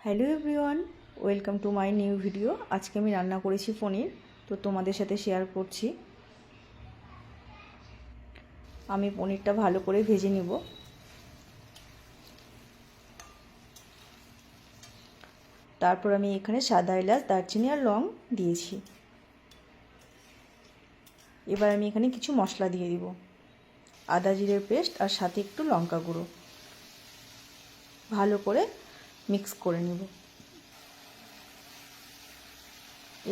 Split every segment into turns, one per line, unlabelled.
Hello everyone, welcome to my new video. আজকে আমি রান্না করেছি পনির, তো তোমাদের সাথে শেয়ার করছি। আমি পনিরটা ভালো করে ভেজে নেব। তারপর আমি এখানে সাদা এলাচ, দারচিনি আর লং দিয়েছি। এবার আমি এখানে কিছু মশলা দিয়ে দিব, আদা জিরের পেস্ট আর সাথে একটু লঙ্কা গুঁড়ো। ভালো করে মিক্স করে নেব।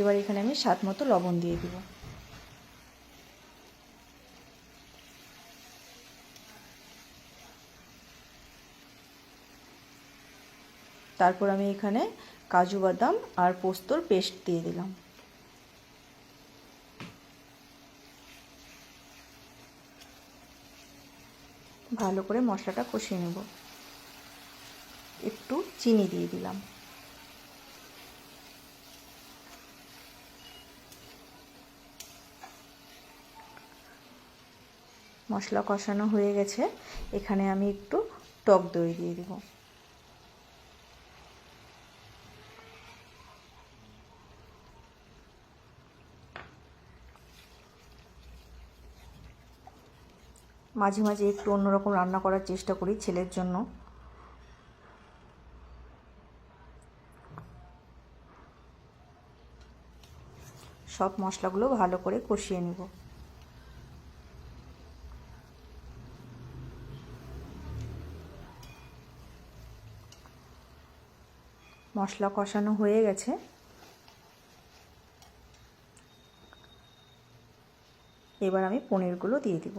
এবার এখানে আমি স্বাদ মতো লবণ দিয়ে দিব। তারপর আমি এখানে কাজু বাদাম আর পোস্তর পেস্ট দিয়ে দিলাম। ভালো করে মশলাটা কষিয়ে নেব। একটু চিনি দিয়ে দিলাম। মশলা কষানো হয়ে গেছে। এখানে আমি একটু টক দই দিয়ে দেব। মাঝে মাঝে একটু অন্যরকম রান্না করার চেষ্টা করি ছেলের জন্য। সব মশলাগুলো ভালো করে কষিয়ে নেব। মশলা কষানো হয়ে গেছে। এবার আমি পনিরগুলো দিয়ে দিব।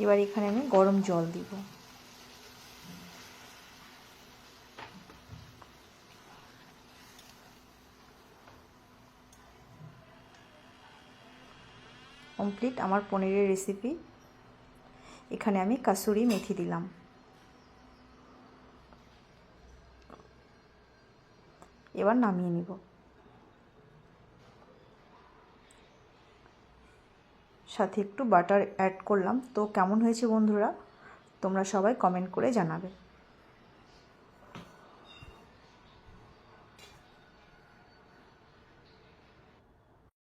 এবার এখানে আমি গরম জল দিব। কমপ্লিট আমার পনিরের রেসিপি। এখানে আমি কাসুরি মেথি দিলাম। এবার নামিয়ে নিব। সাথে একটু বাটার অ্যাড করলাম। তো কেমন হয়েছে বন্ধুরা, তোমরা সবাই কমেন্ট করে জানাবে।